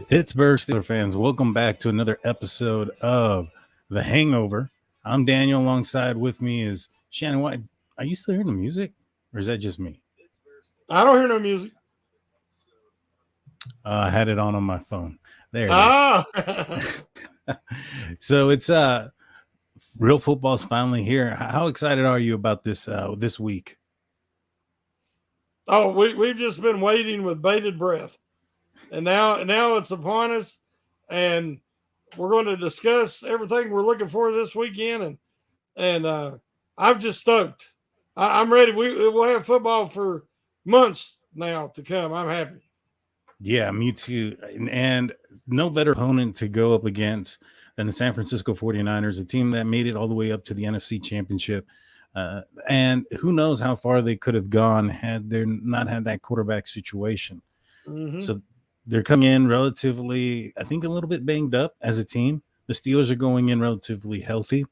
Pittsburgh Steelers fans, welcome back to another episode of The Hangover. I'm Daniel. Alongside with me is Shannon. What? Are you still hearing the music, or is that just me? I don't hear no music. I had it on my phone. There it is. Ah, So it's real football's finally here. How excited are you about this week? oh, we've just been waiting with bated breath, and now it's upon us, and we're going to discuss everything we're looking for this weekend, and I'm just stoked. I'm ready. We'll have football for months now to come. I'm happy. Yeah, me too. And no better opponent to go up against than the San Francisco 49ers, a team that made it all the way up to the NFC Championship. And who knows how far they could have gone had they not had that quarterback situation. Mm-hmm. So they're coming in relatively, I think, a little bit banged up as a team. The Steelers are going in relatively healthy.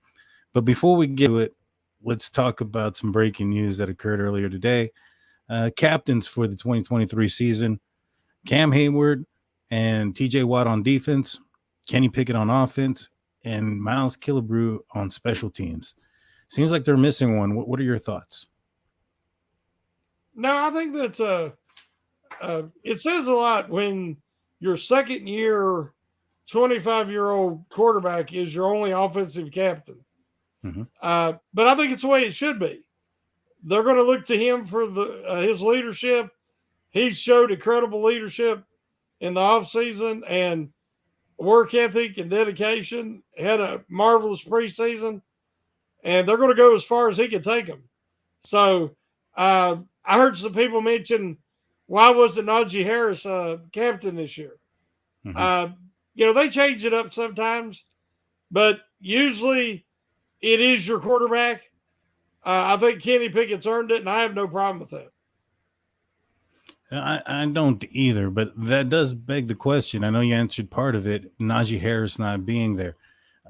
But before we get to it, let's talk about some breaking news that occurred earlier today. Captains for the 2023 season: Cam Hayward and TJ Watt on defense, Kenny Pickett on offense, and Miles Killebrew on special teams. Seems like they're missing one. What are your thoughts? No, I think that it says a lot when your second year, 25-year-old quarterback is your only offensive captain. Mm-hmm. But I think it's the way it should be. They're going to look to him for his leadership. He's showed incredible leadership in the offseason and work ethic and dedication. Had a marvelous preseason, and they're going to go as far as he can take them. So I heard some people mention, why wasn't Najee Harris captain this year? Mm-hmm. They change it up sometimes, but usually it is your quarterback. I think Kenny Pickett's earned it, and I have no problem with that. I don't either, but that does beg the question. I know you answered part of it, Najee Harris not being there.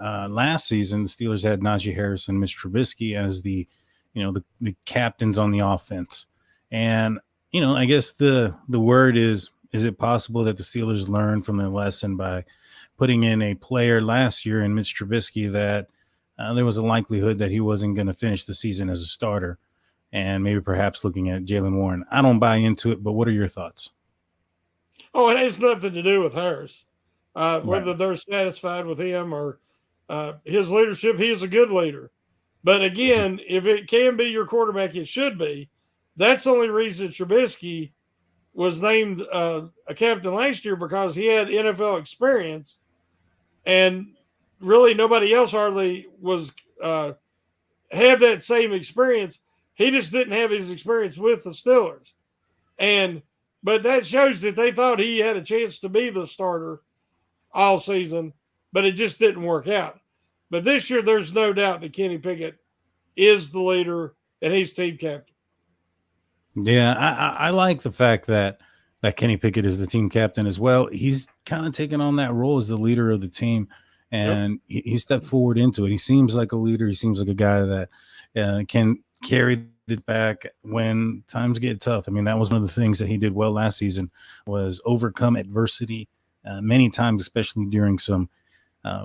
Last season, the Steelers had Najee Harris and Mitch Trubisky as the captains on the offense. And, I guess the word is it possible that the Steelers learned from their lesson by putting in a player last year in Mitch Trubisky that there was a likelihood that he wasn't going to finish the season as a starter? And maybe perhaps looking at Jalen Warren. I don't buy into it, but what are your thoughts? Oh, it has nothing to do with Harris. Whether Right. they're satisfied with him or his leadership, he is a good leader. But again, if it can be your quarterback, it should be. That's the only reason Trubisky was named a captain last year, because he had NFL experience, and really nobody else hardly was had that same experience. He just didn't have his experience with the Steelers. But that shows that they thought he had a chance to be the starter all season, but it just didn't work out. But this year, there's no doubt that Kenny Pickett is the leader and he's team captain. Yeah, I like the fact that Kenny Pickett is the team captain as well. He's kind of taken on that role as the leader of the team, Yep. and he stepped forward into it. He seems like a leader. He seems like a guy that can carry it back when times get tough. I mean, that was one of the things that he did well last season, was overcome adversity many times, especially during some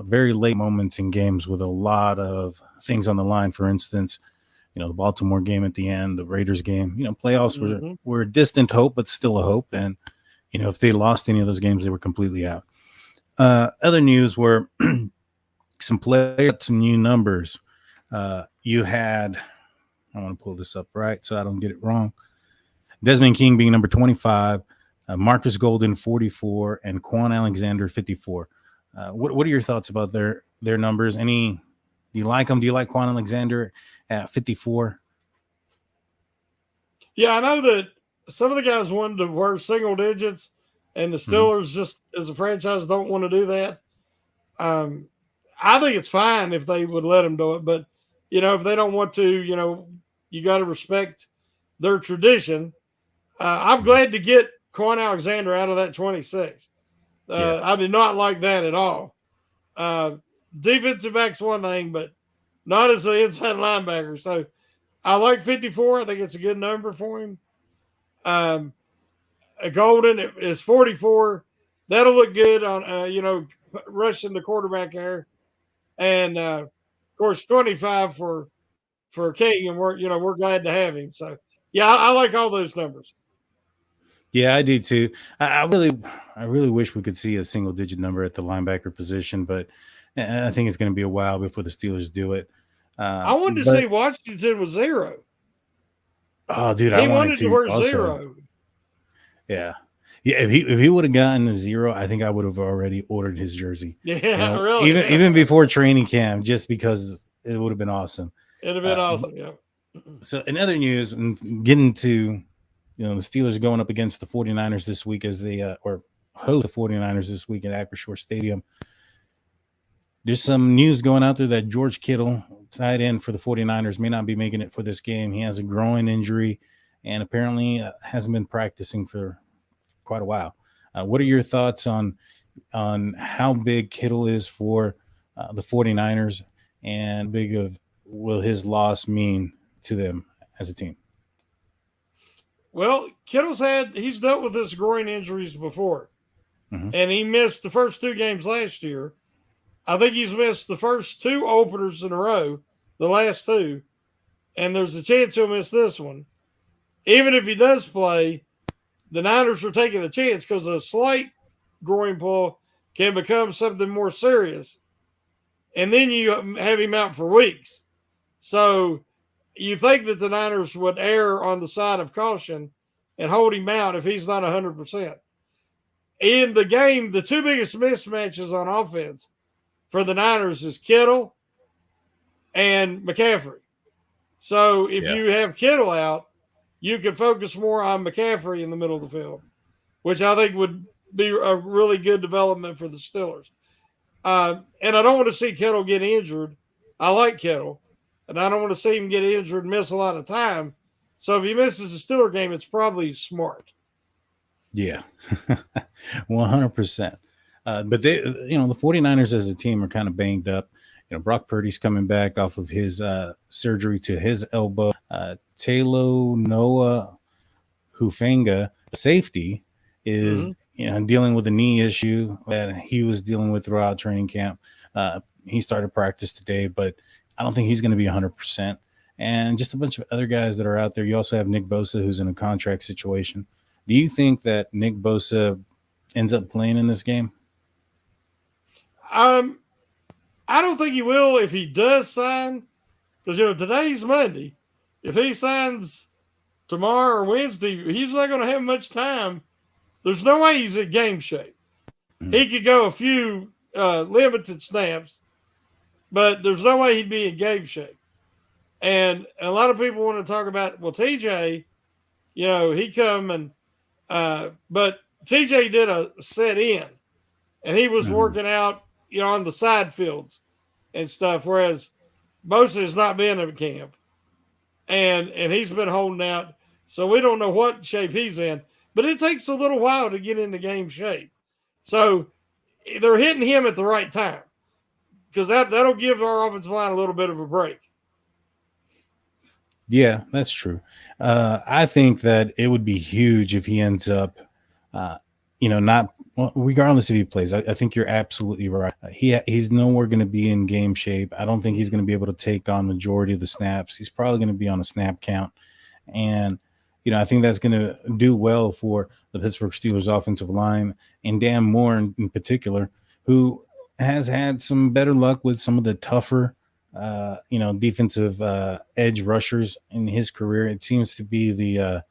very late moments in games with a lot of things on the line. For instance, the Baltimore game at the end, the Raiders game, playoffs were a distant hope, but still a hope. And, if they lost any of those games, they were completely out. Other news were some players, some new numbers. You had, I want to pull this up right so I don't get it wrong, Desmond King being number 25, Marcus Golden 44, and Quan Alexander 54. What are your thoughts about their numbers? Do you like them? Do you like Quan Alexander at 54? Yeah, I know that some of the guys wanted to wear single digits, and the Steelers just as a franchise don't want to do that. I think it's fine if they would let them do it, but if they don't want to, you got to respect their tradition. I'm glad to get Quan Alexander out of that 26. I did not like that at all. Defensive back's one thing, but not as an inside linebacker. So I like 54. I think it's a good number for him. Golden is 44. that'll look good on rushing the quarterback there, and of course 25 for King, and we're glad to have him. So yeah, I like all those numbers. Yeah, I do too. I really wish we could see a single digit number at the linebacker position, but I think it's going to be a while before the Steelers do it. I wanted to But see Washington with 0. oh, dude, I He wanted wanted to to wear also. 0. Yeah, yeah. If he would have gotten a 0, I think I would have already ordered his jersey. Yeah, really. Even before training camp, just because it would have been awesome. It'd have been awesome. Yeah. So in other news, and getting to the Steelers going up against the 49ers this week as they or host the 49ers this week at Acrisure Stadium. There's some news going out there that George Kittle, tight end for the 49ers, may not be making it for this game. He has a groin injury and apparently hasn't been practicing for quite a while. What are your thoughts on how big Kittle is for the 49ers, and big of will his loss mean to them as a team? Well, he's dealt with his groin injuries before, and he missed the first 2 games last year. I think he's missed the first 2 openers in a row, the last 2, and there's a chance he'll miss this one. Even if he does play, the Niners are taking a chance because a slight groin pull can become something more serious, and then you have him out for weeks. So you think that the Niners would err on the side of caution and hold him out if he's not 100%. In the game, the 2 biggest mismatches on offense for the Niners is Kittle and McCaffrey. So if you have Kittle out, you can focus more on McCaffrey in the middle of the field, which I think would be a really good development for the Steelers. And I don't want to see Kittle get injured. I like Kittle, and I don't want to see him get injured and miss a lot of time. So if he misses the Steeler game, it's probably smart. Yeah, 100%. But they, the 49ers as a team are kind of banged up. Brock Purdy's coming back off of his surgery to his elbow. Taylor Noah Hufanga, the safety, is dealing with a knee issue that he was dealing with throughout training camp. He started practice today, but I don't think he's going to be 100%. And just a bunch of other guys that are out there. You also have Nick Bosa, who's in a contract situation. Do you think that Nick Bosa ends up playing in this game? I don't think he will if he does sign, because today's Monday. If he signs tomorrow or Wednesday, he's not going to have much time. There's no way he's in game shape. He could go a few limited snaps, but there's no way he'd be in game shape. And a lot of people want to talk about, well, TJ, he come and but TJ did a set in, and he was working out, on the side fields and stuff, whereas Bosa has not been in camp, and he's been holding out. So we don't know what shape he's in, but it takes a little while to get into game shape. So they're hitting him at the right time, because that'll give our offensive line a little bit of a break. Yeah, that's true. I think that it would be huge if he ends up, not regardless if he plays. I think you're absolutely right. He's nowhere going to be in game shape. I don't think he's going to be able to take on majority of the snaps. He's probably going to be on a snap count, and I think that's going to do well for the Pittsburgh Steelers offensive line and Dan Moore in particular, who has had some better luck with some of the tougher defensive edge rushers in his career. It seems to be the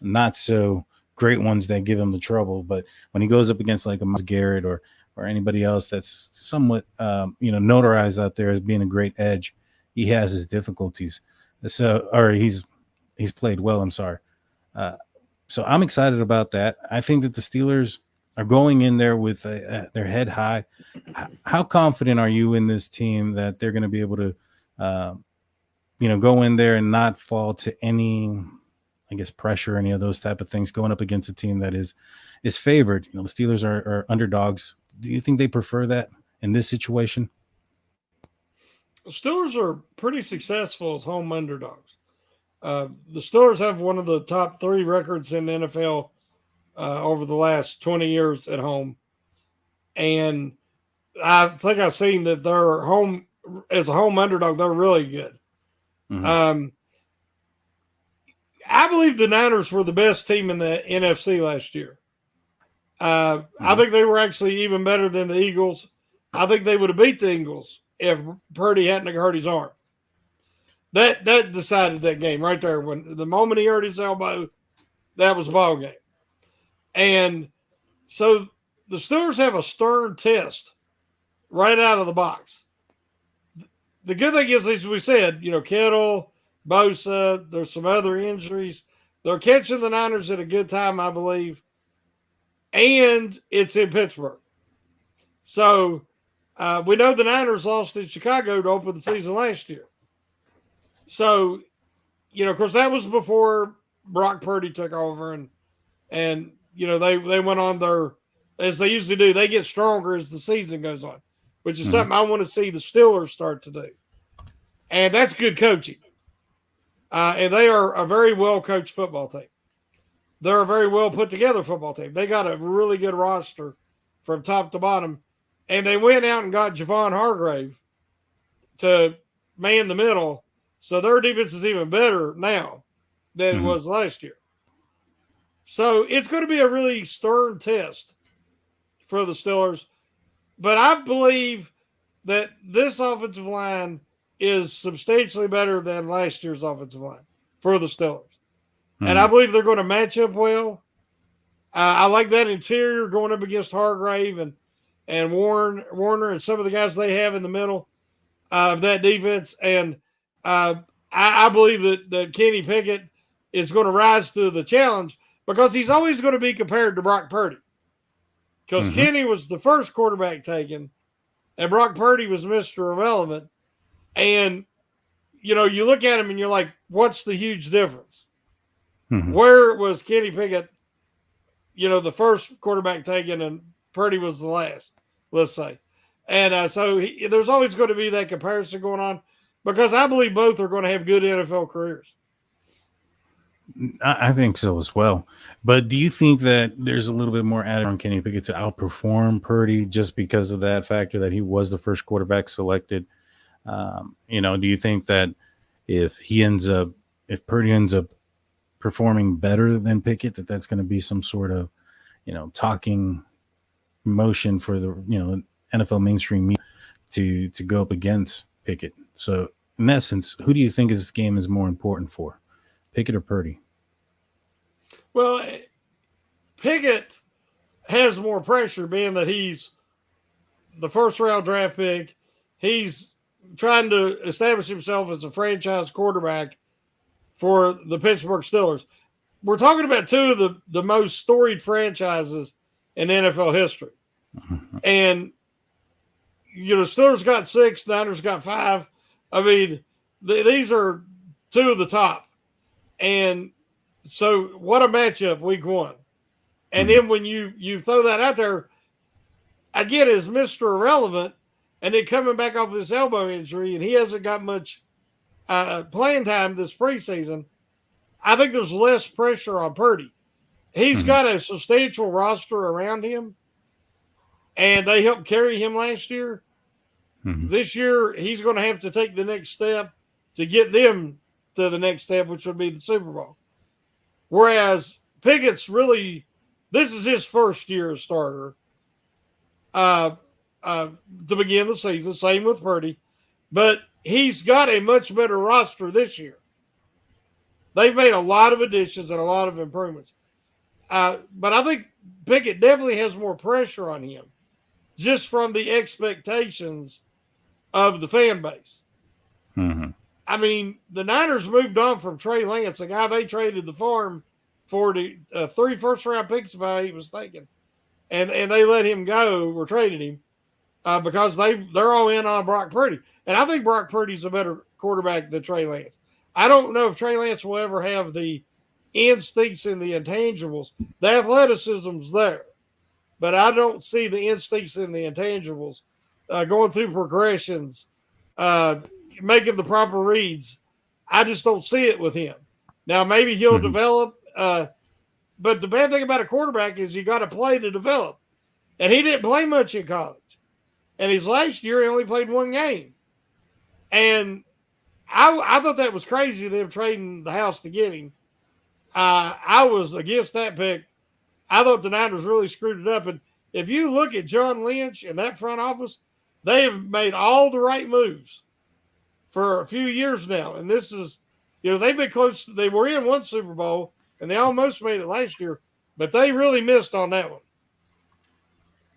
not so great ones that give him the trouble. But when he goes up against like a Myles Garrett or anybody else that's somewhat notarized out there as being a great edge, he has his difficulties. He's played well. I'm sorry. So I'm excited about that. I think that the Steelers are going in there with their head high. How confident are you in this team that they're going to be able to, go in there and not fall to any, pressure, any of those type of things going up against a team that is favored? The Steelers are underdogs. Do you think they prefer that in this situation? The Steelers are pretty successful as home underdogs. The Steelers have one of the top 3 records in the NFL over the last 20 years at home. And I think I've seen that they're home as a home underdog. They're really good. Mm-hmm. I believe the Niners were the best team in the NFC last year. I think they were actually even better than the Eagles. I think they would have beat the Eagles if Purdy hadn't hurt his arm. That decided that game right there. When the moment he hurt his elbow, that was a ball game. And so the Steelers have a stern test right out of the box. The good thing is, as we said, Kittle, Bosa, there's some other injuries. They're catching the Niners at a good time, I believe. And it's in Pittsburgh. So we know the Niners lost in Chicago to open the season last year. So, of course, that was before Brock Purdy took over. And they went on their, as they usually do, they get stronger as the season goes on, which is something I want to see the Steelers start to do. And that's good coaching. And they are a very well-coached football team. They're a very well-put-together football team. They got a really good roster from top to bottom. And they went out and got Javon Hargrave to man the middle. So their defense is even better now than it was last year. So it's going to be a really stern test for the Steelers. But I believe that this offensive line is substantially better than last year's offensive line for the Steelers. And I believe they're going to match up well. I like that interior going up against Hargrave and Warner and some of the guys they have in the middle of that defense. And I believe that Kenny Pickett is going to rise to the challenge because he's always going to be compared to Brock Purdy. Because Kenny was the first quarterback taken, and Brock Purdy was Mr. Irrelevant. And, you look at him and you're like, what's the huge difference? Where was Kenny Pickett, the first quarterback taken, and Purdy was the last, let's say. And so there's always going to be that comparison going on because I believe both are going to have good NFL careers. I think so as well. But do you think that there's a little bit more added on Kenny Pickett to outperform Purdy just because of that factor that he was the first quarterback selected? Do you think that if Purdy ends up performing better than Pickett, that's going to be some sort of, talking motion for the, NFL mainstream media to go up against Pickett? So in essence, who do you think this game is more important for, Pickett or Purdy? Well, Pickett has more pressure being that he's the first round draft pick. He's trying to establish himself as a franchise quarterback for the Pittsburgh Steelers. We're talking about two of the most storied franchises in NFL history. And, Steelers got 6, Niners got 5. I mean, these are two of the top. And so what a matchup week 1. And then when you throw that out there, again, as Mr. Irrelevant, and then coming back off this elbow injury, and he hasn't got much playing time this preseason, I think there's less pressure on Purdy. He's got a substantial roster around him, and they helped carry him last year. This year, he's going to have to take the next step to get them to the next step, which would be the Super Bowl. Whereas Pickett's this is his first year as starter to begin the season. Same with Purdy. But he's got a much better roster this year. They've made a lot of additions and a lot of improvements. But I think Pickett definitely has more pressure on him just from the expectations of the fan base. I mean, the Niners moved on from Trey Lance, a guy they traded the farm for 3 first-round picks, if I was thinking. And they let him go or traded him because they're all in on Brock Purdy. And I think Brock Purdy's a better quarterback than Trey Lance. I don't know if Trey Lance will ever have the instincts and the intangibles. The athleticism's there, but I don't see the instincts and the intangibles going through progressions, making the proper reads. I just don't see it with him. Now, maybe he'll develop, but the bad thing about a quarterback is you got to play to develop. And he didn't play much in college. And his last year, he only played one game. And I thought that was crazy, them trading the house to get him. I was against that pick. I thought the Niners really screwed it up. And if you look at John Lynch and that front office, they have made all the right moves for a few years now. And this is, they've been close. They were in one Super Bowl, and they almost made it last year, but they really missed on that one.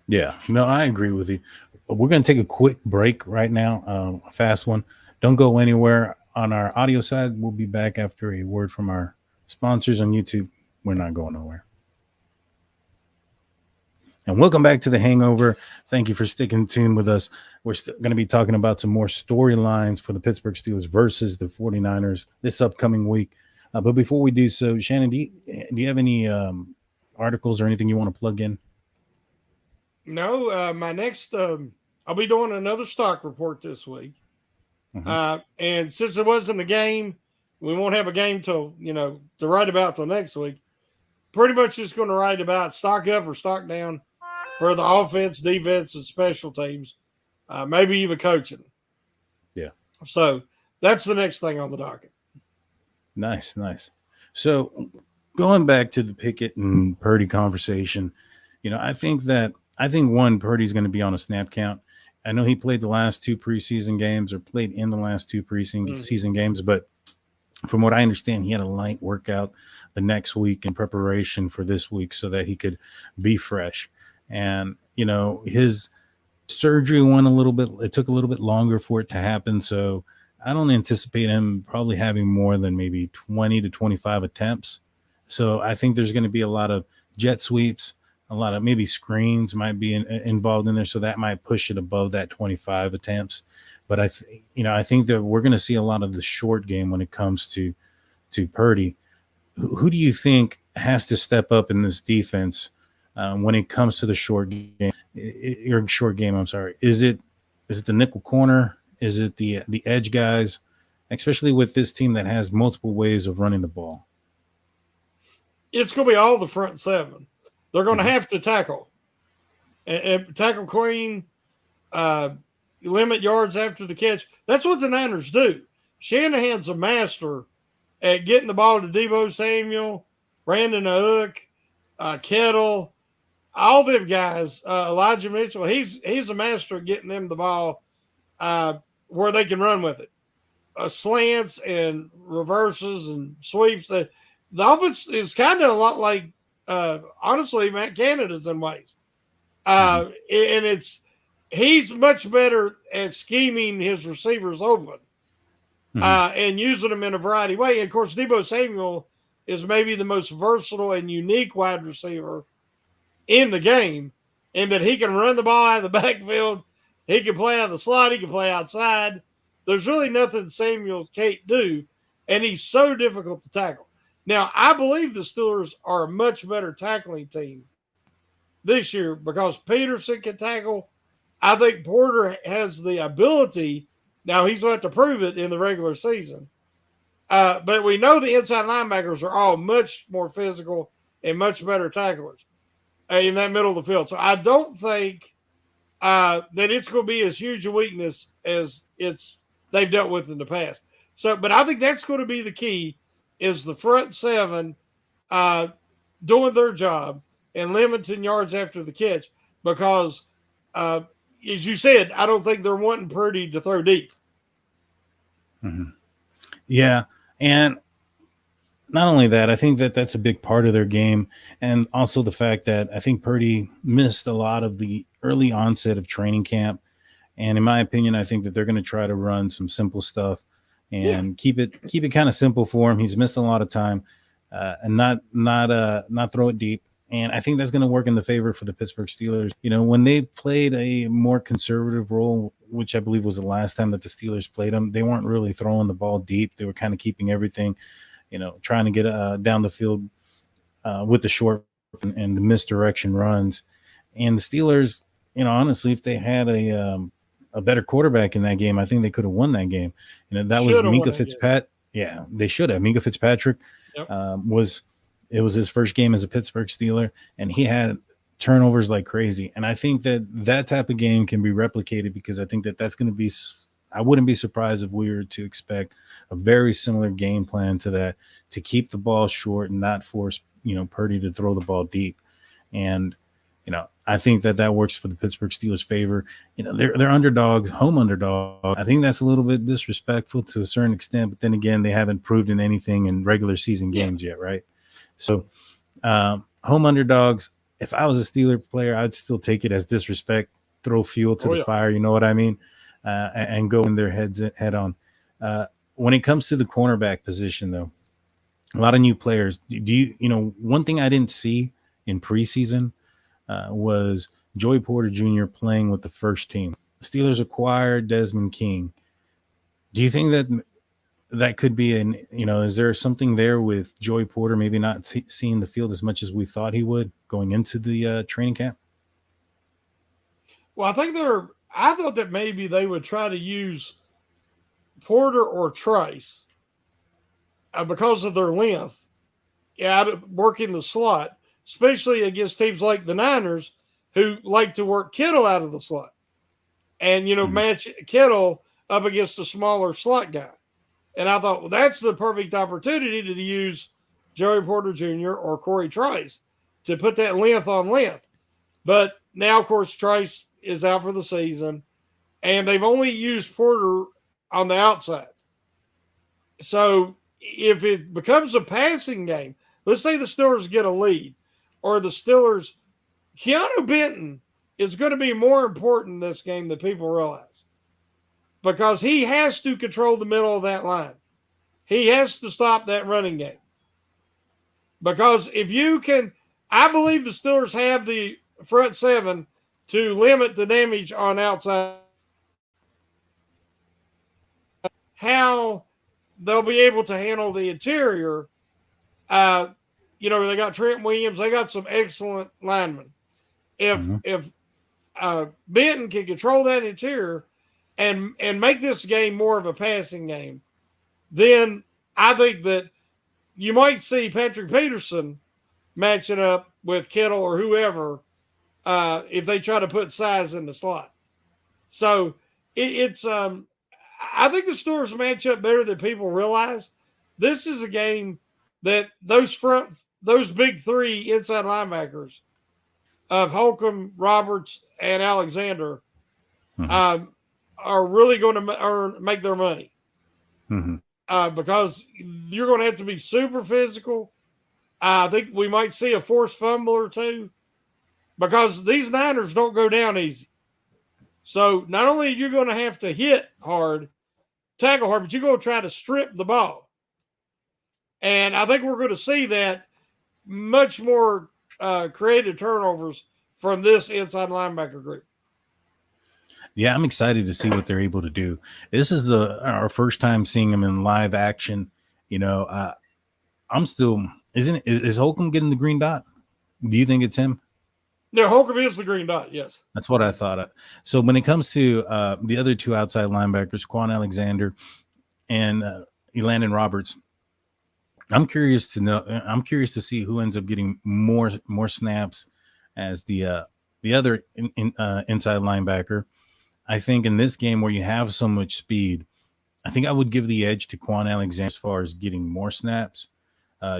Yeah, no, I agree with you. We're going to take a quick break right now, a fast one. Don't go anywhere. On our audio side, we'll be back after a word from our sponsors on YouTube. We're not going nowhere. And welcome back to the Hangover. Thank you for sticking tuned with us. We're going to be talking about some more storylines for the Pittsburgh Steelers versus the 49ers this upcoming week. But before we do so, Shannon, do you have any articles or anything you want to plug in? No, my next, I'll be doing another stock report this week. Mm-hmm. And since it wasn't a game, we won't have a game to write about till next week. Pretty much just going to write about stock up or stock down for the offense, defense, and special teams, maybe even coaching. Yeah. So that's the next thing on the docket. Nice. So going back to the Pickett and Purdy conversation, I think Purdy's going to be on a snap count. I know he played the last two preseason games or played in the last two preseason games, but from what I understand, he had a light workout the next week in preparation for this week so that he could be fresh. And, his surgery went it took a little bit longer for it to happen. So I don't anticipate him probably having more than maybe 20 to 25 attempts. So I think there's going to be a lot of jet sweeps, a lot of maybe screens might be involved in there. So that might push it above that 25 attempts. But I think that we're going to see a lot of the short game when it comes to Purdy. Who do you think has to step up in this defense when it comes to the short game? I'm sorry. Is it the nickel corner? Is it the edge guys? Especially with this team that has multiple ways of running the ball. It's going to be all the front seven. They're going to have to tackle and tackle clean, limit yards after the catch. That's what the Niners do. Shanahan's a master at getting the ball to Deebo Samuel, Brandon Hook, Kettle, all them guys, Elijah Mitchell. He's a master at getting them the ball where they can run with it. Slants and reverses and sweeps. The offense is kind of a lot like, honestly, Matt Canada's in ways. And he's much better at scheming his receivers open and using them in a variety of ways. And of course, Deebo Samuel is maybe the most versatile and unique wide receiver in the game, in that he can run the ball out of the backfield. He can play out of the slot. He can play outside. There's really nothing Samuel can't do, and he's so difficult to tackle. Now, I believe the Steelers are a much better tackling team this year because Peterson can tackle. I think Porter has the ability. Now, he's going to have to prove it in the regular season. But we know the inside linebackers are all much more physical and much better tacklers in that middle of the field. So I don't think that it's going to be as huge a weakness as they've dealt with in the past. So, but I think that's going to be the key, is the front seven doing their job and limiting yards after the catch because, as you said, I don't think they're wanting Purdy to throw deep. Mm-hmm. Yeah, and not only that, I think that that's a big part of their game, and also the fact that I think Purdy missed a lot of the early onset of training camp. And in my opinion, I think that they're going to try to run some simple stuff and keep it kind of simple for him. He's missed a lot of time and not throw it deep. And I think that's going to work in the favor for the Pittsburgh Steelers. When they played a more conservative role, which I believe was the last time that the Steelers played them, they weren't really throwing the ball deep. They were kind of keeping everything, trying to get down the field with the short and the misdirection runs. And the Steelers, honestly, if they had a better quarterback in that game, I think they could have won that game. That was Minkah Fitzpatrick. Yeah, they should have. Minkah Fitzpatrick it was his first game as a Pittsburgh Steeler, and he had turnovers like crazy. And I think that type of game can be replicated, because I think that's going to be, I wouldn't be surprised if we were to expect a very similar game plan to that, to keep the ball short and not force, Purdy to throw the ball deep. And, I think that works for the Pittsburgh Steelers' favor. They're underdogs, home underdogs. I think that's a little bit disrespectful to a certain extent, but then again, they haven't proved in anything in regular season games yet, right? So, home underdogs. If I was a Steeler player, I'd still take it as disrespect, throw fuel to the fire. You know what I mean? And go in their head on. When it comes to the cornerback position, though, a lot of new players. One thing I didn't see in preseason was Joey Porter Jr. playing with the first team. The Steelers acquired Desmond King. Do you think that could be is there something there with Joey Porter maybe not seeing the field as much as we thought he would going into the training camp? Well, I thought that maybe they would try to use Porter or Trice because of their length working the slot, especially against teams like the Niners who like to work Kittle out of the slot and, match Kittle up against a smaller slot guy. And I thought, well, that's the perfect opportunity to use Joey Porter Jr. or Corey Trice to put that length on length. But now, of course, Trice is out for the season, and they've only used Porter on the outside. So if it becomes a passing game, let's say the Steelers get a lead, or the Steelers, Keanu Benton is going to be more important in this game than people realize, because he has to control the middle of that line. He has to stop that running game. Because if you can, I believe the Steelers have the front seven to limit the damage on outside. How they'll be able to handle the interior, they got Trent Williams. They got some excellent linemen. If Benton can control that interior and make this game more of a passing game, then I think that you might see Patrick Peterson matching up with Kittle or whoever if they try to put size in the slot. So it's I think the Steelers match up better than people realize. This is a game that those big three inside linebackers of Holcomb, Roberts, and Alexander are really going to make their money. Because you're going to have to be super physical. I think we might see a forced fumble or two, because these Niners don't go down easy. So not only are you going to have to hit hard, tackle hard, but you're going to try to strip the ball. And I think we're going to see that much more creative turnovers from this inside linebacker group. Yeah, I'm excited to see what they're able to do. This is our first time seeing them in live action. I'm still is Holcomb getting the green dot? Do you think it's him? No, Holcomb is the green dot. Yes, that's what I thought. So when it comes to the other two outside linebackers, Quan Alexander and Elandon Roberts, I'm curious to see who ends up getting more snaps as the other inside linebacker. I think in this game where you have so much speed, I think I would give the edge to Quan Alexander as far as getting more snaps,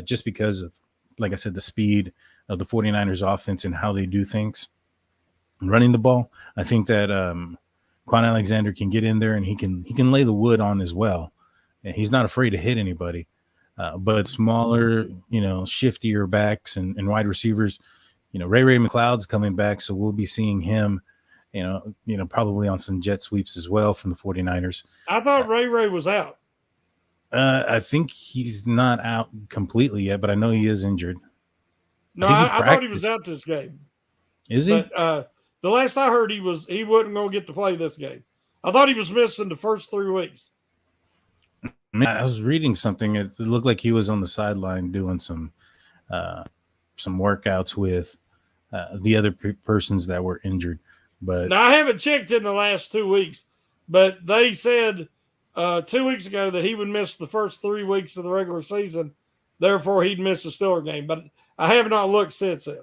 just because of, like I said, the speed of the 49ers offense and how they do things. Running the ball, I think that Quan Alexander can get in there and he can lay the wood on as well. And he's not afraid to hit anybody. But smaller, shiftier backs and wide receivers, Ray McLeod's coming back, so we'll be seeing him, probably on some jet sweeps as well from the 49ers. I thought Ray was out. I think he's not out completely yet, but I know he is injured. No, I thought he was out this game. Is he? But the last I heard, he wasn't going to get to play this game. I thought he was missing the first 3 weeks. I was reading something. It looked like he was on the sideline doing some workouts with the other persons that were injured. But now, I haven't checked in the last 2 weeks, but they said 2 weeks ago that he would miss the first 3 weeks of the regular season. Therefore, he'd miss the Steeler game. But I have not looked since then.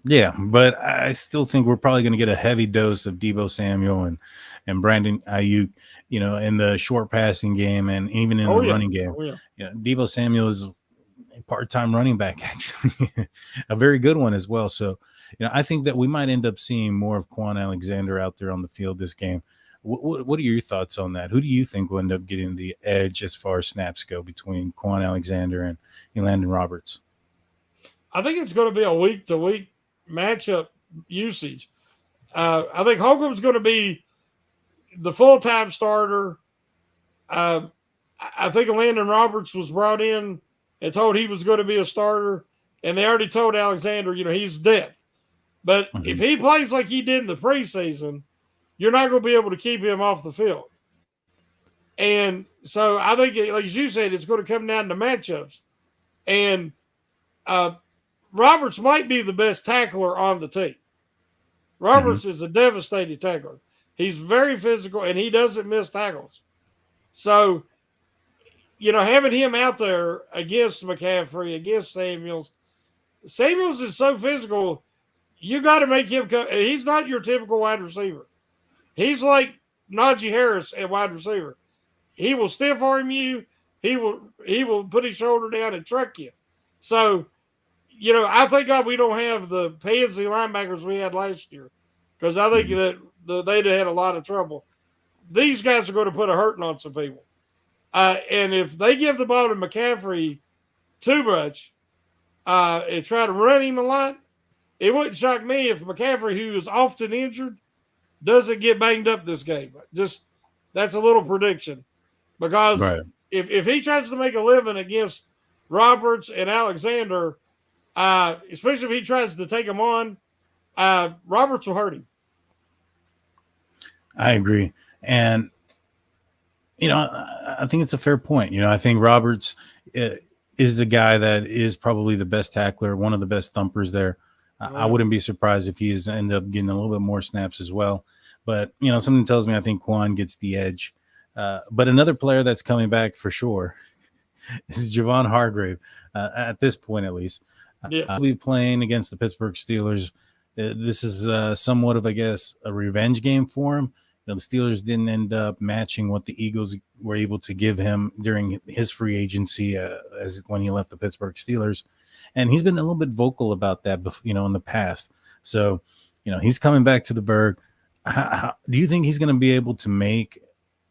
Yeah, but I still think we're probably going to get a heavy dose of Debo Samuel and Brandon Ayuk, in the short passing game and even in Oh the yeah, running game. oh yeah. Debo Samuel is a part-time running back, actually, a very good one as well. So, I think that we might end up seeing more of Quan Alexander out there on the field this game. What are your thoughts on that? Who do you think will end up getting the edge as far as snaps go between Quan Alexander and Landon Roberts? I think it's going to be a week to week matchup usage. I think Holcomb's going to be the full time starter. Uh, I think Landon Roberts was brought in and told he was going to be a starter, and they already told Alexander, he's depth. But if Mm-hmm. he plays like he did in the preseason, you're not going to be able to keep him off the field. And so I think, like you said, it's going to come down to matchups. And Roberts might be the best tackler on the team. Roberts is a devastating tackler. He's very physical, and he doesn't miss tackles. So, having him out there against McCaffrey, against Samuels is so physical, you got to make him come. He's not your typical wide receiver. He's like Najee Harris at wide receiver. He will stiff arm you. He will put his shoulder down and truck you. So, I thank God we don't have the pansy linebackers we had last year, because I think that they'd have had a lot of trouble. These guys are going to put a hurting on some people. And if they give the ball to McCaffrey too much and try to run him a lot, it wouldn't shock me if McCaffrey, who is often injured, doesn't get banged up this game. Just that's a little prediction. Because Right. if he tries to make a living against Roberts and Alexander, especially if he tries to take them on, Roberts will hurt him. I agree. And, I think it's a fair point. I think Roberts is the guy that is probably the best tackler, one of the best thumpers there. I wouldn't be surprised if he's ended up getting a little bit more snaps as well. But, something tells me I think Quan gets the edge. But another player that's coming back for sure is Javon Hargrave, at this point at least. Yeah. He'll be playing against the Pittsburgh Steelers. This is somewhat of, I guess, a revenge game for him. The Steelers didn't end up matching what the Eagles were able to give him during his free agency as when he left the Pittsburgh Steelers. And he's been a little bit vocal about that, in the past. So, he's coming back to the Berg. Do you think he's going to be able to make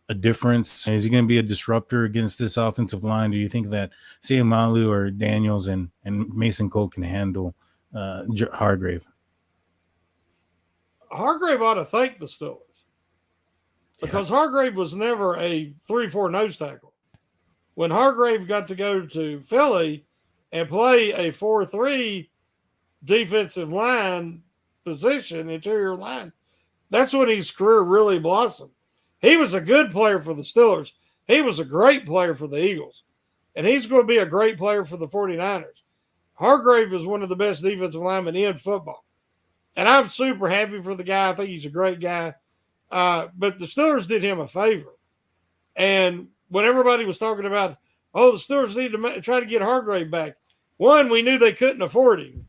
a difference? Is he going to be a disruptor against this offensive line? Do you think that Sayamalu or Daniels and Mason Cole can handle Hargrave? Hargrave ought to thank the Steelers, because Hargrave was never a 3-4 nose tackle. When Hargrave got to go to Philly and play a 4-3 defensive line position, interior line, that's when his career really blossomed. He was a good player for the Steelers. He was a great player for the Eagles. And he's going to be a great player for the 49ers. Hargrave is one of the best defensive linemen in football. And I'm super happy for the guy. I think he's a great guy. But the Steelers did him a favor. And when everybody was talking about, the Steelers need to try to get Hargrave back. One, we knew they couldn't afford him,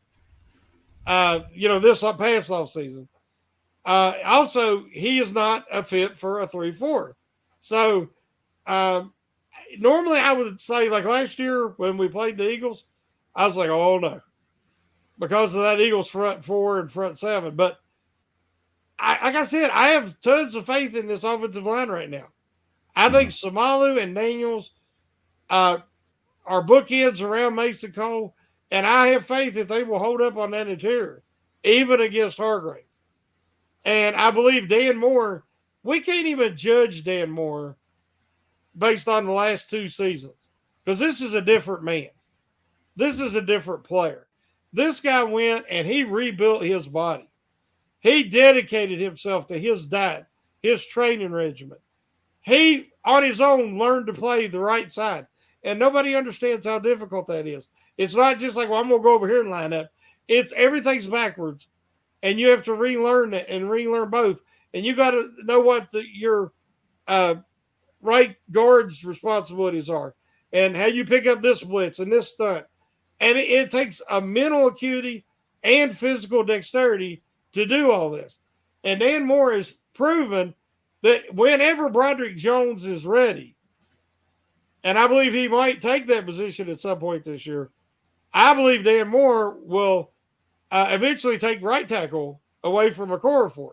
this past off season. Also, he is not a fit for a 3-4. So, normally I would say, like last year when we played the Eagles, I was like, oh no, because of that Eagles front 4 and front 7. But like I said, I have tons of faith in this offensive line right now. I think Samalu and Daniels are bookends around Mason Cole, and I have faith that they will hold up on that interior, even against Hargrave. And I believe Dan Moore, we can't even judge Dan Moore based on the last 2 seasons, because this is a different man. This is a different player. This guy went and he rebuilt his body. He dedicated himself to his diet, his training regimen. He, on his own, learned to play the right side. And nobody understands how difficult that is. It's not just like, well, I'm going to go over here and line up. It's everything's backwards. And you have to relearn it and relearn both. And you got to know what your right guard's responsibilities are and how you pick up this blitz and this stunt. And it takes a mental acuity, and physical dexterity to do all this. And Dan Moore has proven that whenever Broderick Jones is ready, and I believe he might take that position at some point this year, I believe Dan Moore will eventually take right tackle away from Okorafor,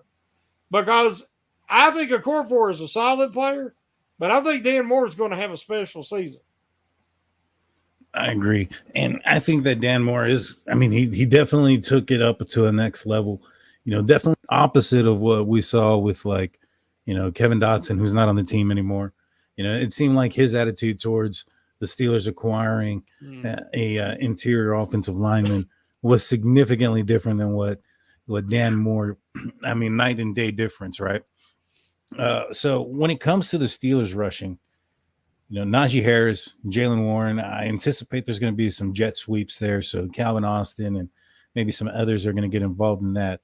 because I think Okorafor is a solid player, but I think Dan Moore is going to have a special season. I agree. And I think that Dan Moore is, I mean, he definitely took it up to a next level, definitely opposite of what we saw with, like, Kevin Dotson, who's not on the team anymore. It seemed like his attitude towards the Steelers acquiring a interior offensive lineman was significantly different than what Dan Moore, I mean, night and day difference, right? So when it comes to the Steelers rushing, Najee Harris, Jaylen Warren, I anticipate there's going to be some jet sweeps there. So Calvin Austin and maybe some others are going to get involved in that.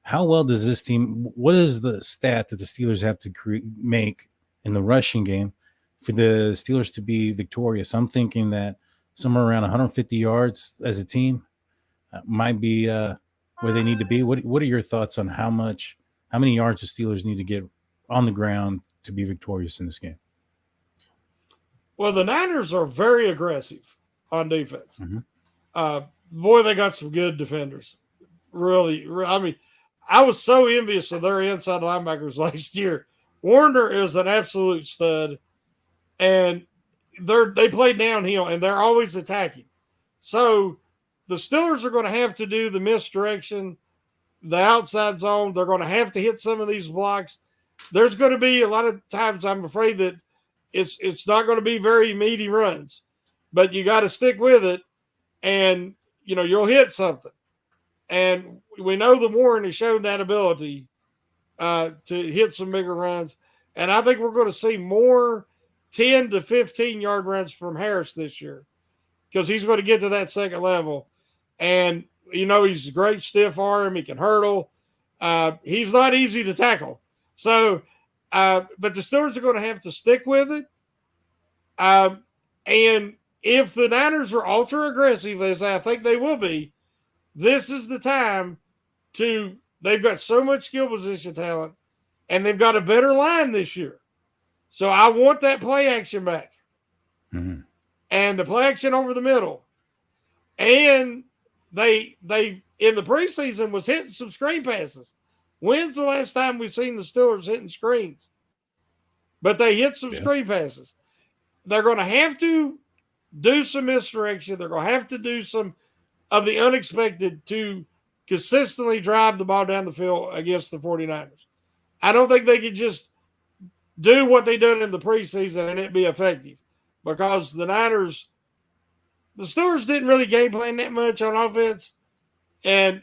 How well does this team, what is the stat that the Steelers have to make in the rushing game for the Steelers to be victorious? I'm thinking that somewhere around 150 yards as a team might be where they need to be. What are your thoughts on how many yards the Steelers need to get on the ground to be victorious in this game? Well, the Niners are very aggressive on defense. Boy, they got some good defenders. Really, I mean, I was so envious of their inside linebackers last year. Warner is an absolute stud, and they play downhill, and they're always attacking. So the Steelers are going to have to do the misdirection, the outside zone. They're going to have to hit some of these blocks. There's going to be a lot of times, I'm afraid, that it's not going to be very meaty runs, but you got to stick with it, and you'll hit something. And we know the Warren has shown that ability to hit some bigger runs, and I think we're going to see more 10 to 15 yard runs from Harris this year, because he's going to get to that second level, and he's a great stiff arm. He can hurdle. He's not easy to tackle. So. But the Steelers are going to have to stick with it. And if the Niners are ultra aggressive, as I think they will be, this is the time they've got so much skill position talent, and they've got a better line this year. So I want that play action back. Mm-hmm. And the play action over the middle. And they in the preseason was hitting some screen passes. When's the last time we've seen the Steelers hitting screens? But they hit some screen passes. They're going to have to do some misdirection. They're going to have to do some of the unexpected to consistently drive the ball down the field against the 49ers. I don't think they can just do what they did in the preseason and it be effective, because the Steelers didn't really game plan that much on offense, and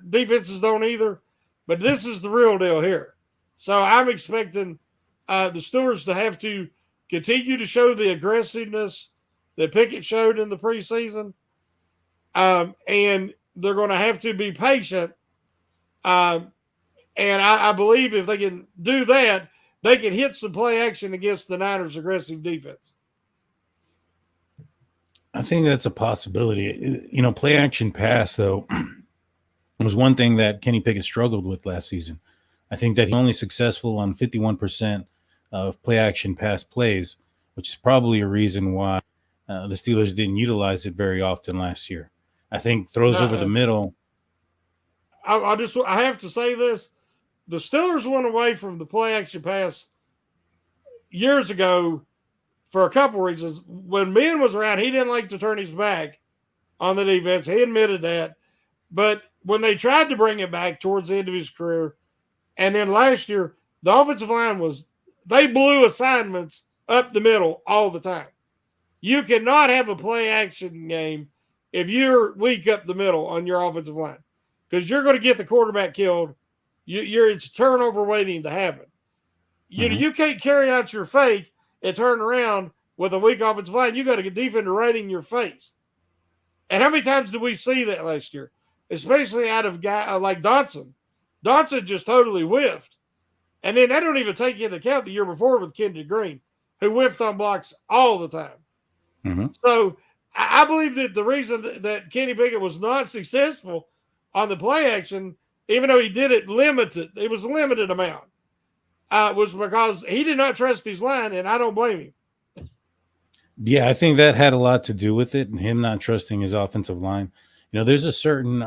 defenses don't either. But this is the real deal here. So I'm expecting the Steelers to have to continue to show the aggressiveness that Pickett showed in the preseason. And they're going to have to be patient. And I believe if they can do that, they can hit some play action against the Niners' aggressive defense. I think that's a possibility. Play action pass, though, was one thing that Kenny Pickett struggled with last season. I think that he's only successful on 51% of play action pass plays, which is probably a reason why the Steelers didn't utilize it very often last year. I think throws over the middle. I have to say this. The Steelers went away from the play action pass years ago for a couple reasons. When Ben was around, he didn't like to turn his back on the defense. He admitted that. But when they tried to bring it back towards the end of his career, and then last year, the offensive line they blew assignments up the middle all the time. You cannot have a play action game if you're weak up the middle on your offensive line, because you're going to get the quarterback killed. It's turnover waiting to happen. You can't carry out your fake and turn around with a weak offensive line. You got to get defender right in your face. And how many times did we see that last year? Especially out of guy like Dotson. Dotson just totally whiffed. And then I don't even take into account the year before with Kendrick Green, who whiffed on blocks all the time. Mm-hmm. So I believe that the reason that Kenny Pickett was not successful on the play action, even though he did it limited, it was a limited amount, was because he did not trust his line, and I don't blame him. Yeah, I think that had a lot to do with it, and him not trusting his offensive line. There's a certain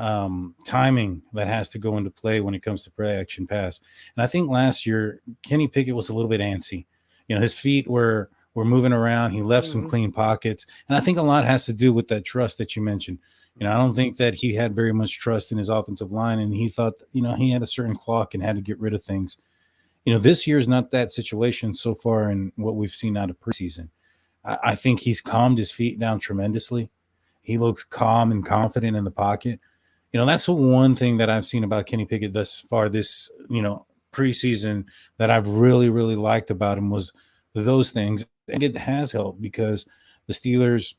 timing that has to go into play when it comes to play action pass. And I think last year Kenny Pickett was a little bit antsy. His feet were moving around. He left some clean pockets, and I think a lot has to do with that trust that you mentioned. I don't think that he had very much trust in his offensive line, and he thought he had a certain clock and had to get rid of things. This year is not that situation so far in what we've seen out of preseason. I think he's calmed his feet down tremendously. He looks calm and confident in the pocket. That's one thing that I've seen about Kenny Pickett thus far this, preseason that I've really, really liked about him was those things. And it has helped because the Steelers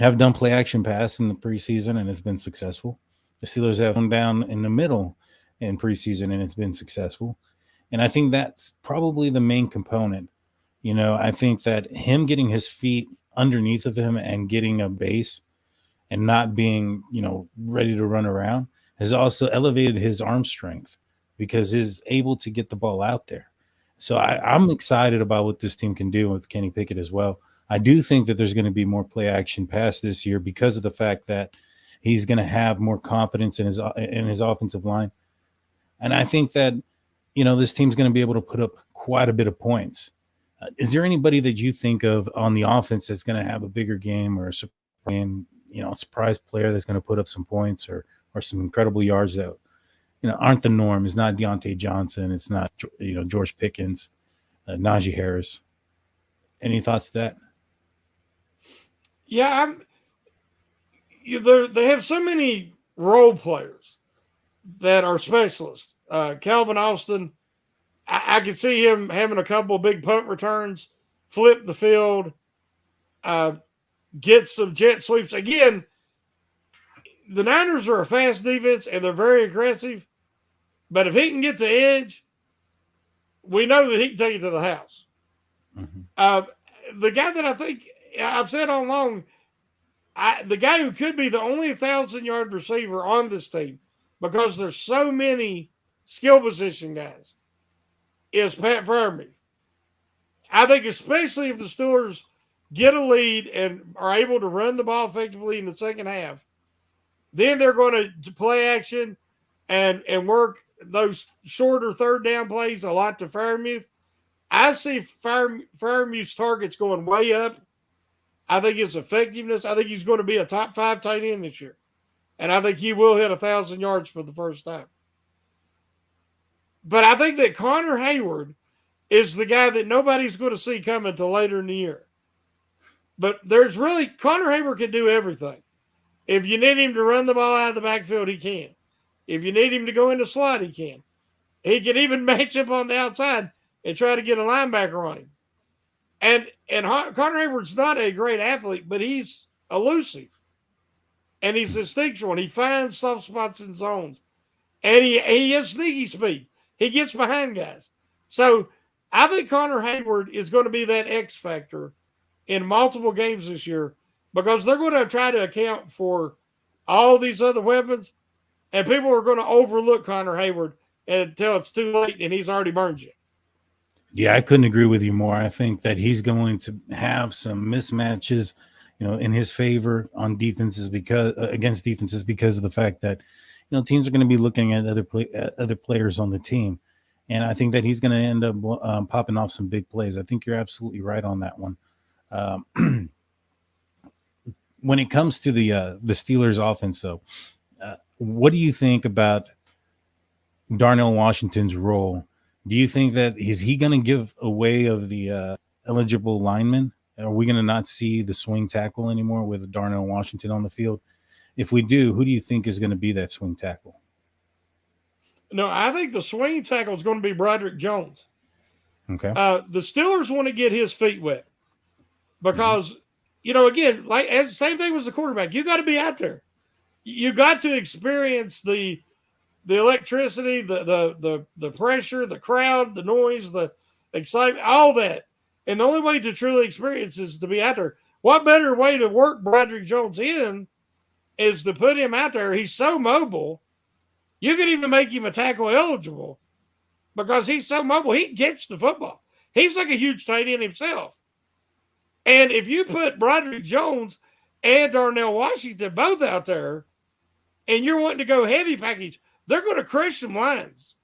have done play action pass in the preseason and it's been successful. The Steelers have them down in the middle in preseason and it's been successful. And I think that's probably the main component. I think that him getting his feet underneath of him and getting a base and not being, ready to run around has also elevated his arm strength because he's able to get the ball out there. So I'm excited about what this team can do with Kenny Pickett as well. I do think that there's going to be more play action pass this year because of the fact that he's going to have more confidence in his offensive line. And I think that, this team's going to be able to put up quite a bit of points. Is there anybody that you think of on the offense that's going to have a bigger game or a surprise player that's going to put up some points or some incredible yards that, aren't the norm? It's not Deontay Johnson. It's not, George Pickens, Najee Harris. Any thoughts to that? Yeah, they have so many role players that are specialists. Calvin Austin, I could see him having a couple of big punt returns, flip the field, get some jet sweeps. Again, the Niners are a fast defense and they're very aggressive. But if he can get the edge, we know that he can take it to the house. The guy that I think I've said all along, the guy who could be the only 1,000-yard receiver on this team because there's so many skill position guys is Pat Freiermuth. I think especially if the Steelers get a lead and are able to run the ball effectively in the second half, then they're going to play action and work those shorter third down plays a lot to Freiermuth. I see Freiermuth's targets going way up. I think his effectiveness, I think he's going to be a top 5 tight end this year. And I think he will hit 1,000 yards for the first time. But I think that Connor Hayward is the guy that nobody's going to see coming until later in the year. But Connor Hayward can do everything. If you need him to run the ball out of the backfield, he can. If you need him to go into slot, he can. He can even match up on the outside and try to get a linebacker on him. And Connor Hayward's not a great athlete, but he's elusive. And he's instinctual, and he finds soft spots in zones. And he has sneaky speed. He gets behind guys. So I think Connor Hayward is going to be that X factor in multiple games this year because they're going to try to account for all these other weapons, and people are going to overlook Connor Hayward until it's too late and he's already burned you. Yeah, I couldn't agree with you more. I think that he's going to have some mismatches, in his favor on defenses against defenses because of the fact that, teams are going to be looking at other players on the team. And I think that he's going to end up popping off some big plays. I think you're absolutely right on that one. When it comes to the Steelers offense, though, what do you think about Darnell Washington's role? Do you think that is he going to give away of the eligible linemen? Are we going to not see the swing tackle anymore with Darnell Washington on the field? If we do, who do you think is going to be that swing tackle? No, I think the swing tackle is going to be Broderick Jones. Okay. The Steelers want to get his feet wet because, again, same thing with the quarterback. You got to be out there. You got to experience the electricity, the pressure, the crowd, the noise, the excitement, all that. And the only way to truly experience is to be out there. What better way to work Broderick Jones in is to put him out there. He's so mobile. You could even make him a tackle eligible because he's so mobile. He gets the football. He's like a huge tight end himself. And if you put Broderick Jones and Darnell Washington both out there, and you're wanting to go heavy package, they're going to crush some lines.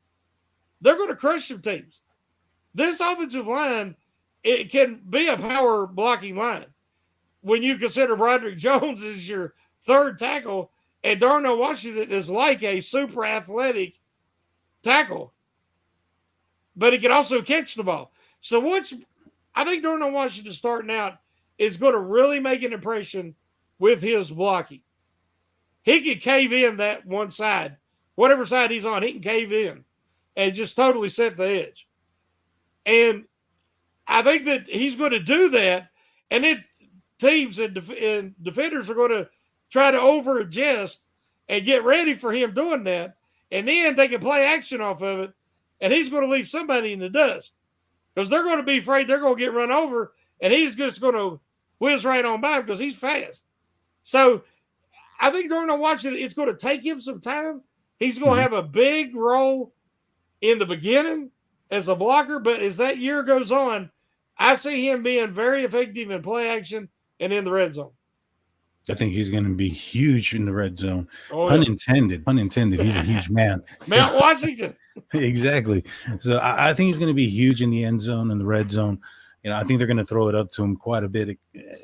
They're going to crush some teams. This offensive line, it can be a power blocking line. When you consider Broderick Jones as your third tackle, and Darnell Washington is like a super athletic tackle, but he can also catch the ball. So I think Darnell Washington starting out is going to really make an impression with his blocking. He can cave in that one side. Whatever side he's on, he can cave in and just totally set the edge. And I think that he's going to do that, and teams and defenders are going to try to over-adjust and get ready for him doing that, and then they can play action off of it, and he's going to leave somebody in the dust because they're going to be afraid they're going to get run over, and he's just going to whiz right on by him because he's fast. So I think Darnell Washington, it's going to take him some time. He's going to have a big role in the beginning as a blocker, but as that year goes on, I see him being very effective in play action and in the red zone. I think he's going to be huge in the red zone. Oh, yeah. Unintended. He's a huge man. Mount Washington. Exactly. So I think he's going to be huge in the end zone and the red zone. I think they're going to throw it up to him quite a bit,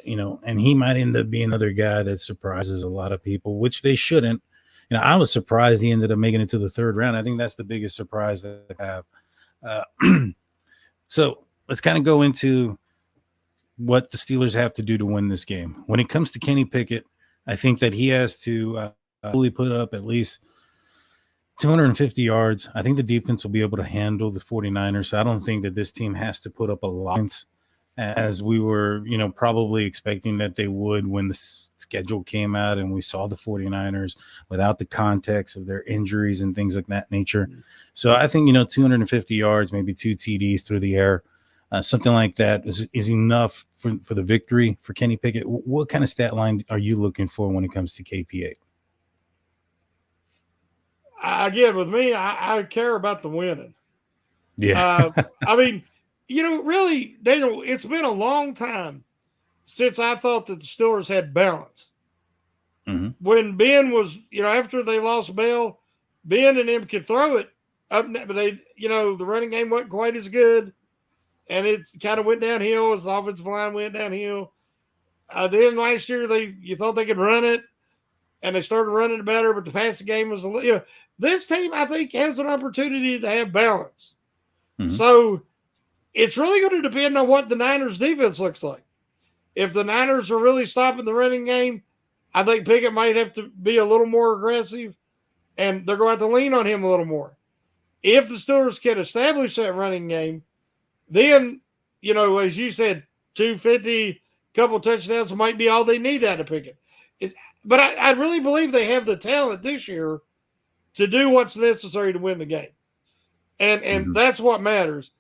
and he might end up being another guy that surprises a lot of people, which they shouldn't. I was surprised he ended up making it to the third round. I think that's the biggest surprise that I have. So let's kind of go into what the Steelers have to do to win this game. When it comes to Kenny Pickett, I think that he has to fully put up at least 250 yards. I think the defense will be able to handle the 49ers. So I don't think that this team has to put up a lot as we were, probably expecting that they would when the schedule came out and we saw the 49ers without the context of their injuries and things like that nature. So I think, 250 yards, maybe 2 TDs through the air, something like that is enough for the victory for Kenny Pickett. What kind of stat line are you looking for when it comes to KPA? Again, with me, I care about the winning. Yeah. I mean, really, Daniel, it's been a long time since I thought that the Steelers had balance. Mm-hmm. When Ben was, after they lost Bell, Ben and him could throw it up, but they, the running game wasn't quite as good. And it kind of went downhill as the offensive line went downhill. Then last year, you thought they could run it, and they started running it better, but the passing game was, this team, I think, has an opportunity to have balance. Mm-hmm. So it's really going to depend on what the Niners defense looks like. If the Niners are really stopping the running game, I think Pickett might have to be a little more aggressive, and they're going to have to lean on him a little more. If the Steelers can establish that running game, then, as you said, 250, couple touchdowns might be all they need out of Pickett. But I really believe they have the talent this year to do what's necessary to win the game. And that's what matters.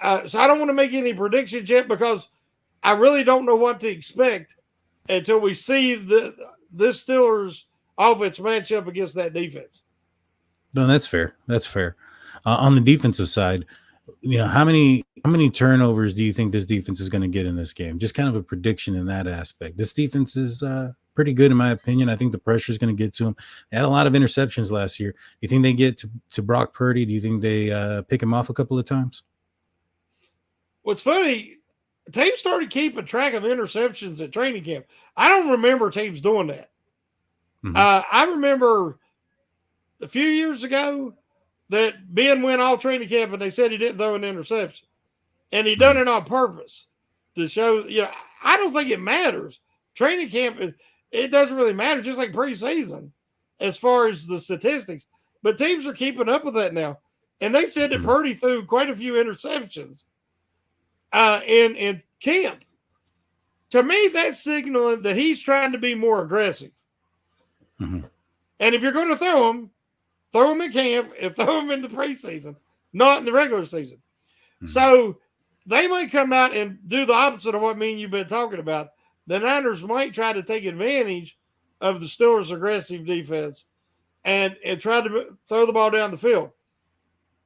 So I don't want to make any predictions yet because I really don't know what to expect until we see this Steelers offense match up against that defense. No, that's fair. That's fair. On the defensive side, how many turnovers do you think this defense is going to get in this game? Just kind of a prediction in that aspect. This defense is pretty good, in my opinion. I think the pressure is going to get to them. They had a lot of interceptions last year. You think they get to Brock Purdy? Do you think they pick him off a couple of times? What's funny, teams started keeping track of interceptions at training camp. I don't remember teams doing that. Mm-hmm. I remember a few years ago that Ben went all training camp and they said he didn't throw an interception. And he done it on purpose to show, I don't think it matters. Training camp, it doesn't really matter, just like preseason as far as the statistics. But teams are keeping up with that now. And they said that Purdy threw quite a few interceptions in camp. To me, that's signaling that he's trying to be more aggressive. Mm-hmm. And if you're going to throw him in camp and throw him in the preseason, not in the regular season. Mm-hmm. So they might come out and do the opposite of what me and you've been talking about. The Niners might try to take advantage of the Steelers' aggressive defense and tried to throw the ball down the field.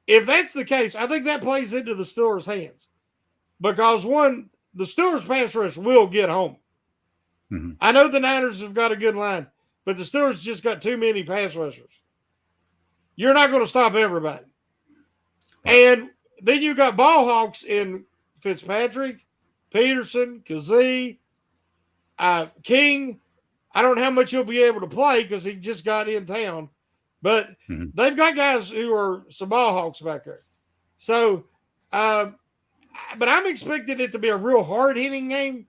If that's the case, I think that plays into the Steelers' hands because, one, the Steelers' pass rush will get home. Mm-hmm. I know the Niners have got a good line, but the Steelers just got too many pass rushers. You're not going to stop everybody. And then you got ball hawks in Fitzpatrick, Peterson, Kazee, King. I don't know how much he'll be able to play because he just got in town. But they've got guys who are some ball hawks back there. So, but I'm expecting it to be a real hard-hitting game,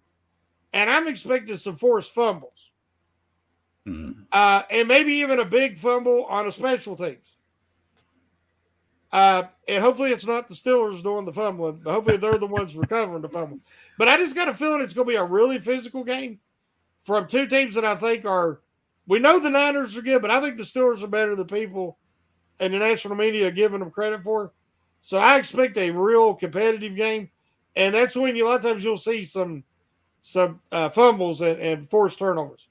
and I'm expecting some forced fumbles. And maybe even a big fumble on a special teams. And hopefully it's not the Steelers doing the fumbling. Hopefully they're the ones recovering the fumble. But I just got a feeling it's going to be a really physical game from two teams that I think are – we know the Niners are good, but I think the Steelers are better than people and the national media are giving them credit for. So I expect a real competitive game. And that's when a lot of times you'll see some fumbles and forced turnovers.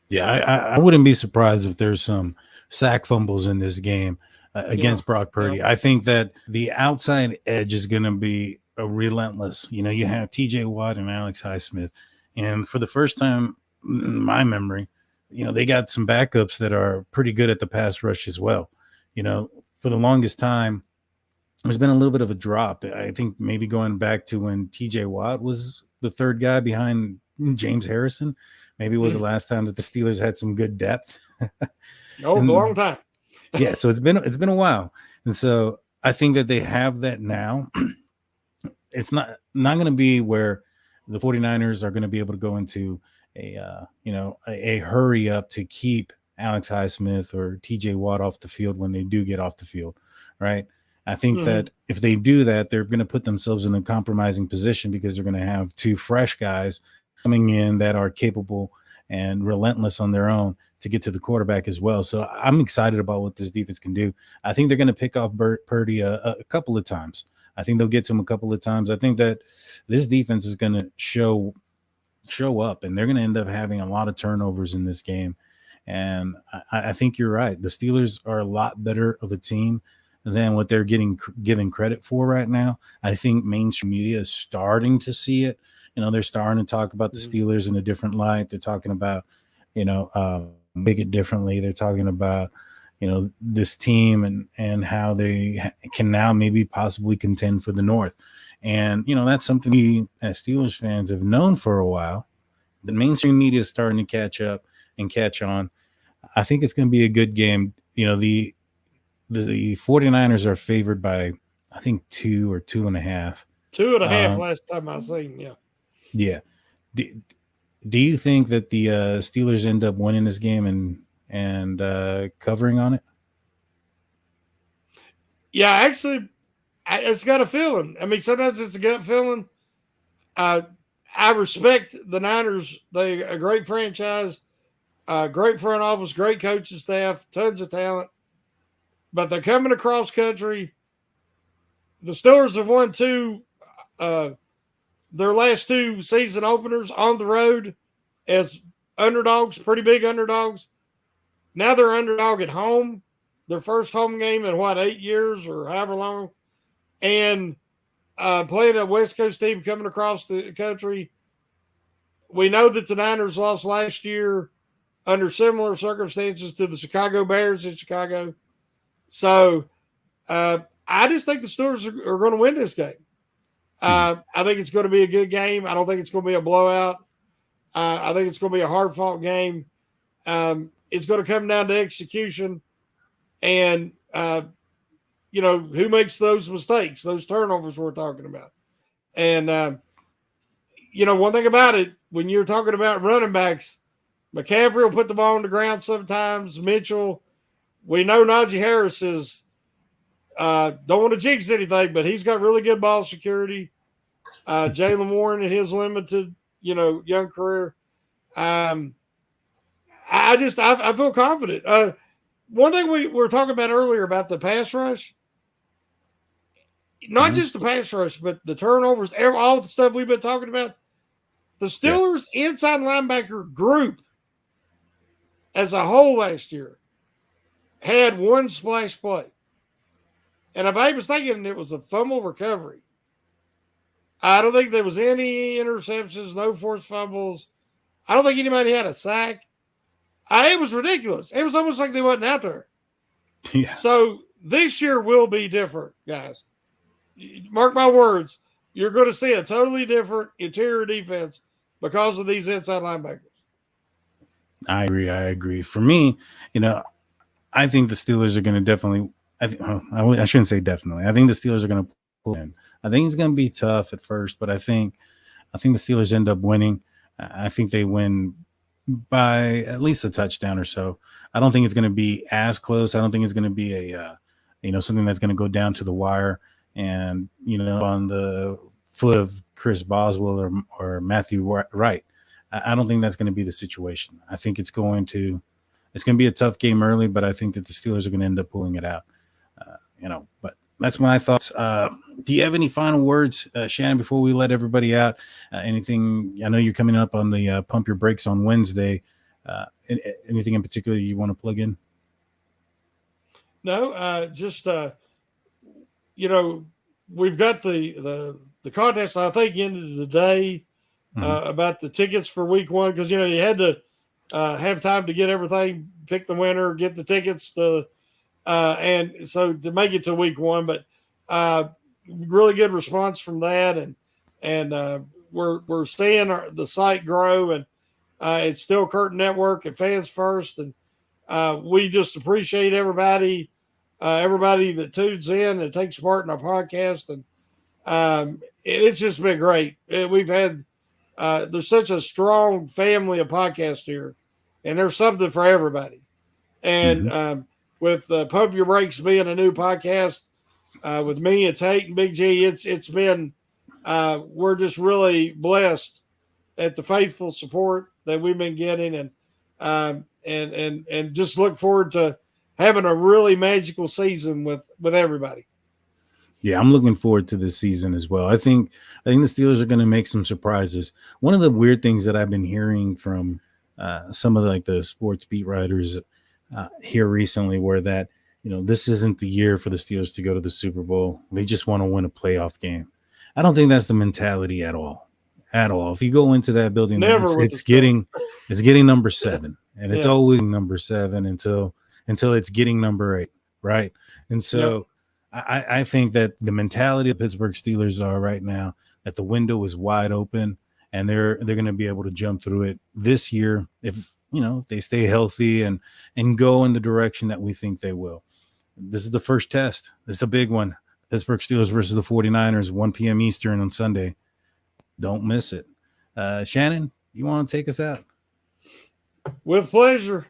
Yeah, I wouldn't be surprised if there's some sack fumbles in this game against Brock Purdy. I think that the outside edge is going to be a relentless. You have TJ Watt and Alex Highsmith. And for the first time in my memory, they got some backups that are pretty good at the pass rush as well. For the longest time, there's been a little bit of a drop. I think maybe going back to when TJ Watt was the third guy behind James Harrison. Maybe it was the last time that the Steelers had some good depth. A long time. Yeah, so it's been a while. And so I think that they have that now. It's not going to be where the 49ers are going to be able to go into a hurry up to keep Alex Highsmith or TJ Watt off the field when they do get off the field, right? I think that if they do that, they're going to put themselves in a compromising position because they're going to have two fresh guys coming in that are capable and relentless on their own to get to the quarterback as well. So I'm excited about what this defense can do. I think they're going to pick off Purdy a couple of times. I think they'll get to him a couple of times. I think that this defense is going to show up, and they're going to end up having a lot of turnovers in this game. And I think you're right. The Steelers are a lot better of a team than what they're given credit for right now. I think mainstream media is starting to see it. They're starting to talk about the Steelers in a different light. They're talking about, make it differently. They're talking about, this team and how they can now maybe possibly contend for the North. And, that's something we as Steelers fans have known for a while. The mainstream media is starting to catch up and catch on. I think it's going to be a good game. The 49ers are favored by, I think, 2 or 2.5. 2.5 last time I seen, yeah. Yeah. Do you think that the Steelers end up winning this game and covering on it? Yeah, actually, it's got a feeling. I mean, sometimes it's a gut feeling. I respect the Niners. They're a great franchise, great front office, great coaching staff, tons of talent. But they're coming across country. The Steelers have won their last 2 season openers on the road as underdogs, pretty big underdogs. Now they're underdog at home, their first home game in 8 years or however long. And playing a West Coast team coming across the country. We know that the Niners lost last year under similar circumstances to the Chicago Bears in Chicago. So I just think the Steelers are going to win this game. I think it's going to be a good game. I don't think it's going to be a blowout. I think it's going to be a hard-fought game. It's going to come down to execution and, who makes those mistakes, those turnovers we're talking about. And, one thing about it, when you're talking about running backs, McCaffrey will put the ball on the ground sometimes. Mitchell, we know Najee Harris is don't want to jinx anything, but he's got really good ball security. Jaylen Warren in his limited, young career. I feel confident. One thing we were talking about earlier about the pass rush, not just the pass rush, but the turnovers, all the stuff we've been talking about. The Steelers inside linebacker group as a whole last year had one splash play. And if I was thinking it was a fumble recovery, I don't think there was any interceptions, no forced fumbles. I don't think anybody had a sack. It was ridiculous. It was almost like they wasn't out there. Yeah. So this year will be different, guys. Mark my words. You're going to see a totally different interior defense because of these inside linebackers. I agree. For me, I think the Steelers are going to definitely. I shouldn't say definitely. I think the Steelers are going to pull in. I think it's going to be tough at first, but I think the Steelers end up winning. I think they win by at least a touchdown or so. I don't think it's going to be as close. I don't think it's going to be a something that's going to go down to the wire and on the foot of Chris Boswell or Matthew Wright. I don't think that's going to be the situation. I think it's going to be a tough game early, but I think that the Steelers are going to end up pulling it out. But that's my thoughts. Do you have any final words, Shannon, before we let everybody out? Anything? I know you're coming up on the Pump Your Brakes on Wednesday. Anything in particular you want to plug in? No, just we've got the contest. I think ended today about the tickets for week 1 because you had to have time to get everything, pick the winner, get the tickets to. And so to make it to week 1, but really good response from that, and we're seeing the site grow, and it's still Curtin Network and Fans First, and we just appreciate everybody that tunes in and takes part in our podcast, and it's just been great. We've had there's such a strong family of podcasts here, and there's something for everybody, and with Pump Your Brakes being a new podcast with me and Tate and Big G, it's been we're just really blessed at the faithful support that we've been getting, and just look forward to having a really magical season with everybody. Yeah, I'm looking forward to this season as well. I think the Steelers are going to make some surprises. One of the weird things that I've been hearing from some of the sports beat writers here recently were that, this isn't the year for the Steelers to go to the Super Bowl. They just want to win a playoff game. I don't think that's the mentality at all. At all. If you go into that building, it's getting number 7, and it's always number 7 until it's getting number 8, right? And so I think that the mentality of Pittsburgh Steelers are right now that the window is wide open, and they're going to be able to jump through it this year if they stay healthy and go in the direction that we think they will. This is the first test. This is a big one. Pittsburgh Steelers versus the 49ers, 1 p.m. Eastern on Sunday. Don't miss it. Shannon, you want to take us out? With pleasure.